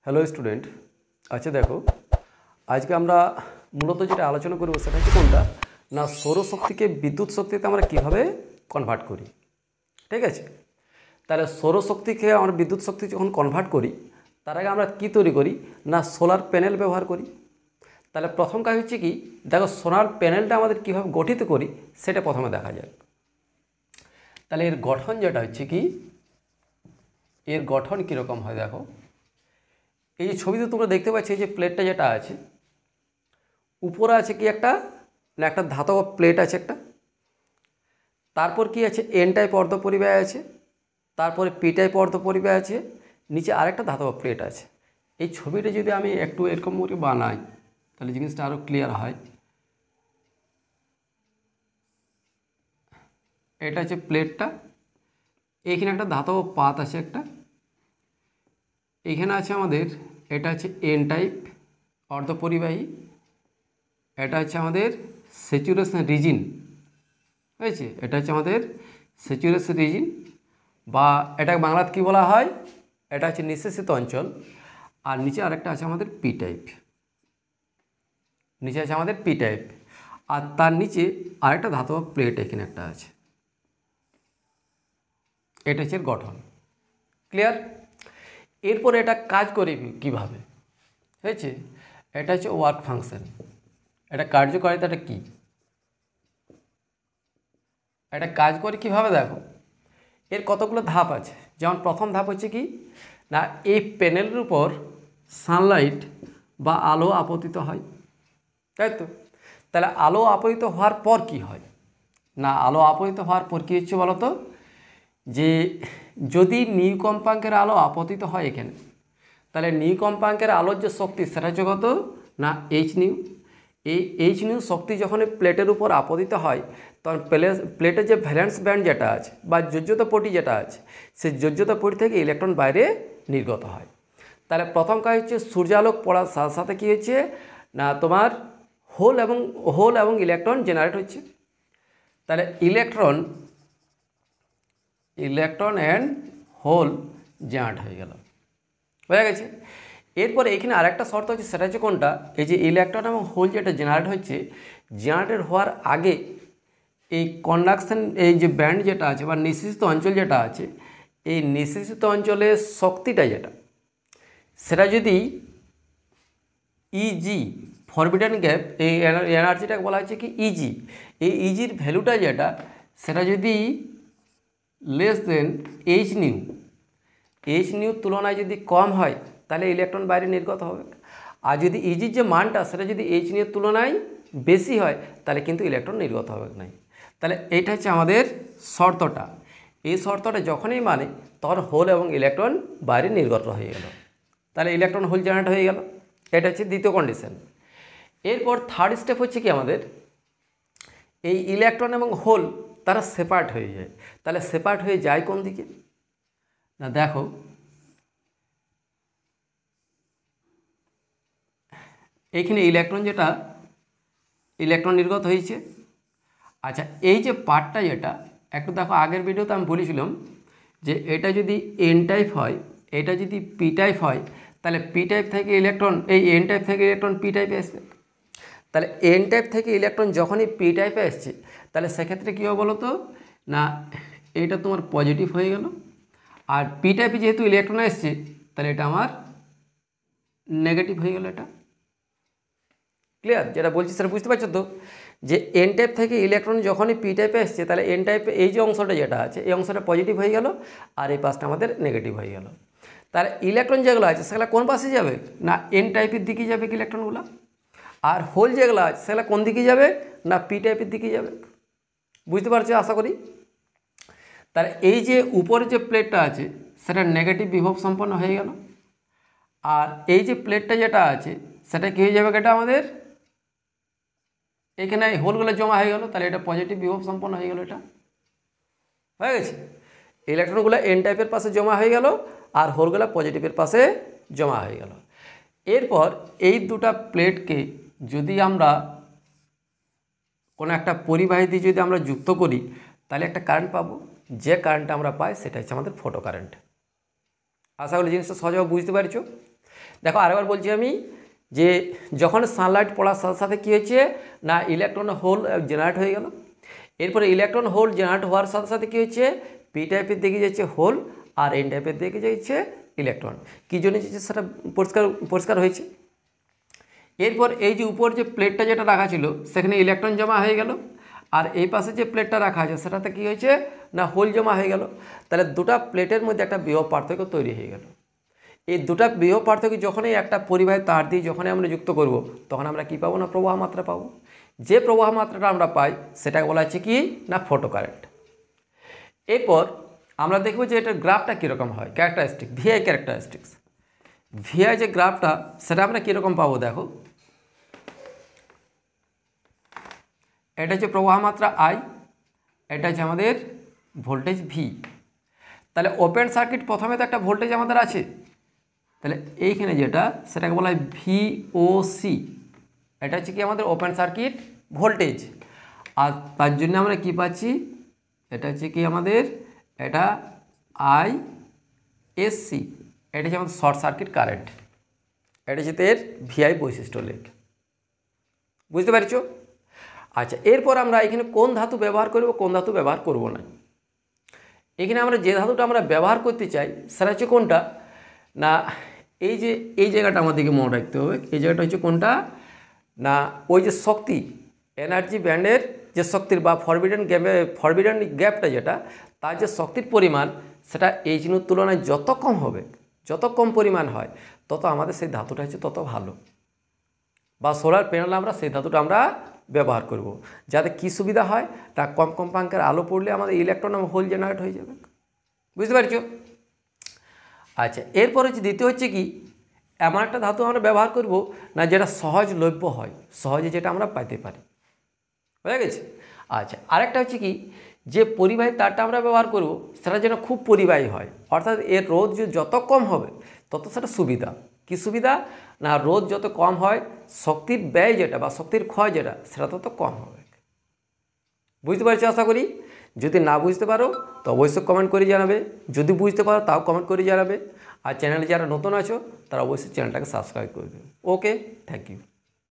Hello student. আচ্ছা দেখো, আজকে আমরা মূলত যেটা আলোচনা করব সেটা হচ্ছে কোনটা না, সৌরশক্তিকে বিদ্যুৎ শক্তিতে আমরা কিভাবে কনভার্ট করি। ঠিক আছে, তাহলে সৌরশক্তিকে আমরা বিদ্যুৎ শক্তি যখন কনভার্ট করি তার আগে আমরা কি তৈরি করি না, সোলার প্যানেল ব্যবহার করি। তাহলে প্রথম কাজ হচ্ছে কি, দেখো সোলার প্যানেলটা আমাদের কীভাবে গঠিত করি সেটা প্রথমে দেখা যাক। তাহলে এর গঠন যেটা হচ্ছে কি, এর গঠন কীরকম হয় দেখো, এই যে ছবিতে তোমরা দেখতে পাচ্ছ এই যে প্লেটটা যেটা আছে, উপরে আছে কি একটা না একটা ধাতব প্লেট আছে একটা, তারপর কি আছে এন টাইপ অর্ধপরিবাহী আছে, তারপরে পি টাইপ অর্ধপরিবাহী আছে, নিচে আরেকটা ধাতব প্লেট আছে। এই ছবিটা যদি আমি একটু এরকম করে বানাই তাহলে জিনিসটা আরও ক্লিয়ার হয়। এটা হচ্ছে প্লেটটা, এইখানে একটা ধাতব পাত আছে একটা, এইখানে আছে আমাদের এটা হচ্ছে এন টাইপ অর্ধপরিবাহী, এটা হচ্ছে আমাদের স্যাচুরেশন রিজিন, হয়েছে এটা হচ্ছে আমাদের স্যাচুরেশন রিজিন, বা এটাকে বাংলাতে কী বলা হয়, এটা হচ্ছে নিঃশেষিত অঞ্চল। আর নিচে আরেকটা আছে আমাদের পি টাইপ, নিচে আছে আমাদের পি টাইপ, আর তার নিচে আরেকটা ধাতব প্লেট এখানে একটা আছে। এটা হচ্ছে গঠন, ক্লিয়ার। এরপর এটা কাজ করে কীভাবে, হয়েছে এটা হচ্ছে ওয়ার্ক ফাংশন, এটা কার্যকারিতাটা কী, এটা কাজ করে কীভাবে দেখো, এর কতগুলো ধাপ আছে। যেমন প্রথম ধাপ হচ্ছে কি না, এই প্যানেলের উপর সানলাইট বা আলো আপতিত হয়, তাই তো। তাহলে আলো আপতিত হওয়ার পর কি হয় না, আলো আপতিত হওয়ার পর কী হচ্ছে বলো তো, যে যদি নিউ কম্পাঙ্কের আলো আপতিত হয় এখানে, তাহলে নিউ কম্পাঙ্কের আলোর যে শক্তি সেটা হচ্ছে কত না এইচ নিউ। এই এইচ নিউ শক্তি যখন প্লেটের উপর আপতিত হয় তখন প্লেটের যে ভ্যালেন্স ব্যান্ড যেটা আছে বা যোজ্যতা পটি যেটা আছে, সেই যোজ্যতা পটি থেকে ইলেকট্রন বাইরে নির্গত হয়। তাহলে প্রথম কাজ হচ্ছে সূর্যালোক পড়ার সাথে সাথে কী হচ্ছে না, তোমার হোল এবং ইলেকট্রন জেনারেট হচ্ছে। তাহলে ইলেকট্রন অ্যান্ড হোল জেনারেট হয়ে গেল, হয়ে গেছে। এরপরে এখানে আরেকটা শর্ত হচ্ছে, সেটা হচ্ছে কোনটা, এই যে ইলেকট্রন এবং হোল যেটা জেনারেট হচ্ছে, জেনারেটেড হওয়ার আগে এই কন্ডাকশন এই যে ব্যান্ড যেটা আছে বা নিঃশেষিত অঞ্চল যেটা আছে, এই নিঃশেষিত অঞ্চলের শক্তিটা যেটা, সেটা যদি ইজি ফরবিডেন গ্যাপ, এই এনার্জিটাকে বলা হচ্ছে কি ইজি, এই ইজির ভ্যালুটা যেটা সেটা যদি লেস দেন এইচ নিউ তুলনায় যদি কম হয় তাহলে ইলেকট্রন বাইরে নির্গত হবে। আর যদি ইজির যে মানটা সেটা যদি এইচ নিউর তুলনায় বেশি হয় তাহলে কিন্তু ইলেকট্রন নির্গত হবে না। তাহলে এইটা হচ্ছে আমাদের শর্তটা। এই শর্তটা যখনই মানে তখন হোল এবং ইলেকট্রন বাইরে নির্গত হয়ে গেল, তাহলে ইলেকট্রন হোল জেনারেট হয়ে গেল। এটা হচ্ছে দ্বিতীয় কন্ডিশন। এরপর থার্ড স্টেপ হচ্ছে কি, আমাদের এই ইলেকট্রন এবং হোল তারা সেপারেট হয়ে যায়। তাহলে সেপারেট হয়ে যায় কোন দিকে না, দেখো এইখানে ইলেকট্রন নির্গত হয়েছে। আচ্ছা, এই যে পার্টটা যেটা একটু দেখো, আগের ভিডিওতে আমি বলেছিলাম যে এটা যদি এন টাইপ হয়, এটা যদি পি টাইপ হয়, তাহলে পি টাইপ থেকে ইলেকট্রন এই এন টাইপ থেকে ইলেকট্রন পি টাইপে আসবে। তাহলে এন টাইপ থেকে ইলেকট্রন যখনই পি টাইপে আসছে তাহলে সেক্ষেত্রে কী হবে বলো তো না, এইটা তোমার পজিটিভ হয়ে গেল। আর পি টাইপে যেহেতু ইলেকট্রন আসছে তাহলে এটা আমার নেগেটিভ হয়ে গেল। এটা ক্লিয়ার, যেটা বলছি সেটা বুঝতে পারছো তো, যে এন টাইপ থেকে ইলেকট্রন যখনই পি টাইপে আসছে তাহলে এন টাইপে এই যে অংশটা যেটা আছে এই অংশটা পজিটিভ হয়ে গেল, আর এই পাশটা আমাদের নেগেটিভ হয়ে গেল। তাহলে ইলেকট্রন যেগুলো আছে সেগুলো কোন পাশে যাবে না, এন টাইপের দিকে যাবে কি ইলেকট্রনগুলো। আর হোল যেগুলো আছে সেগুলো কোন দিকে যাবে না, পি টাইপের দিকে যাবে। বুঝতে পারছো আশা করি। তাহলে এই যে উপরে যে প্লেটটা আছে সেটা নেগেটিভ বিভব সম্পন্ন হয়ে গেল, আর এই যে প্লেটটা যেটা আছে সেটা কী হয়ে যাবে, এটা আমাদের এখানে হোলগুলো জমা হয়ে গেল, তাহলে এটা পজিটিভ বিভব সম্পন্ন হয়ে গেল। এটা হয়ে গেছে, ইলেকট্রনগুলো এন টাইপের পাশে জমা হয়ে গেল আর হোলগুলো পজিটিভের পাশে জমা হয়ে গেল। এরপর এই দুটা প্লেটকে যদি আমরা কোনো একটা পরিবাহী দিয়ে যদি আমরা যুক্ত করি তাহলে একটা কারেন্ট পাবো, যে কারেন্টটা আমরা পাই সেটা হচ্ছে আমাদের ফটো কারেন্ট। আশা করি জিনিসটা সহজভাবে বুঝতে পারছো। দেখো আরেকবার বলছি আমি, যে যখন সানলাইট পড়ার সাথে সাথে কী হয়েছে না ইলেকট্রন হোল জেনারেট হয়ে গেল। এরপরে ইলেকট্রন হোল জেনারেট হওয়ার সাথে সাথে কী হচ্ছে, পি টাইপের দিকে যাচ্ছে হোল আর এন টাইপের দিকে যাচ্ছে ইলেকট্রন। কী জন্য যাচ্ছে সেটা পরিষ্কার হয়েছে। এরপর এই যে উপর যে প্লেটটা যেটা রাখা ছিল সেখানে ইলেকট্রন জমা হয়ে গেল, আর এই পাশে যে প্লেটটা রাখা আছে সেটাতে কী হয়েছে না হোল জমা হয়ে গেল। তাহলে দুটা প্লেটের মধ্যে একটা বিভব পার্থক্য তৈরি হয়ে গেল। এই দুটা বিভব পার্থক্য যখনই একটা পরিবাহী তার দিয়ে যখনই আমরা যুক্ত করব, তখন আমরা কী পাবো না প্রবাহ মাত্রা পাবো। যে প্রবাহ মাত্রাটা আমরা পাই সেটাকে বলা হচ্ছে কি না ফটো কারেন্ট। এরপর আমরা দেখব যে এটার গ্রাফটা কীরকম হয়, ক্যারেক্টারিস্টিক ভিআই ক্যারেক্টারিস্টিক্স। ভিআই যে গ্রাফটা সেটা আমরা কীরকম পাবো, দেখো এটা হচ্ছে প্রবাহ মাত্রা আই, এটা হচ্ছে আমাদের ভোল্টেজ ভি। তাহলে ওপেন সার্কিট প্রথমে তো একটা ভোল্টেজ আমাদের আছে, তাহলে এইখানে যেটা সেটাকে বলা হয় ভিওসি, এটা হচ্ছে কি আমাদের ওপেন সার্কিট ভোল্টেজ। আর তার জন্য আমরা কি পাচ্ছি, এটা হচ্ছে কি আমাদের এটা আইএসসি, এটা হচ্ছে আমাদের শর্ট সার্কিট কারেন্ট। এটা হচ্ছে এর ভিআই বৈশিষ্ট্য লেখ, বুঝতে পারছো? আচ্ছা, এরপর আমরা এখানে কোন ধাতু ব্যবহার করব, কোন ধাতু ব্যবহার করব না। এখানে আমরা যে ধাতুটা আমরা ব্যবহার করতে চাই সেটা হচ্ছে কোনটা না, এই যে এই জায়গাটা আমাদেরকে মনে রাখতে হবে। এই জায়গাটা হচ্ছে কোনটা না, ওই যে শক্তি এনার্জি ব্যান্ডের যে শক্তির বা ফরবিডেন গ্যাপটা যেটা, তার যে শক্তির পরিমাণ সেটা এই চিহ্নের তুলনায় যত কম হবে, যত কম পরিমাণ হয়, তত আমাদের সেই ধাতুটা হচ্ছে তত ভালো। বা সোলার প্যানেলে আমরা সেই ধাতুটা আমরা ব্যবহার করব, যাতে কি সুবিধা হয়, তা কম কম্পাঙ্কের আলো পড়লে আমাদের ইলেকট্রন হোল জেনারেট হয়ে যাবে, বুঝতে পারছো? আচ্ছা, এরপর হচ্ছে দ্বিতীয় হচ্ছে কি, এমন একটা ধাতু আমরা ব্যবহার করব না যেটা সহজলভ্য হয়, সহজে যেটা আমরা পাইতে পারি, হয়ে গেছে? আচ্ছা, আরেকটা হচ্ছে কি, যে পরিবাহী তারটা আমরা ব্যবহার করব সেটা যেন খুব পরিবাহী হয়, অর্থাৎ এর রোধ যত কম হবে তত সেটা সুবিধা। কি সুবিধা না, রোধ যত কম হয় শক্তির ব্যয় যেটা বা শক্তির ক্ষয় যেটা সেটা তত কম হবে। বুঝতে পারছো আশা করি? যদি না বুঝতে পারো তো অবশ্যই কমেন্ট করে জানাবে, যদি বুঝতে পারো তাও কমেন্ট করে জানাবে। আর চ্যানেলে যারা নতুন আছো তারা অবশ্যই চ্যানেলটাকে সাবস্ক্রাইব করবে। ওকে, থ্যাংক ইউ।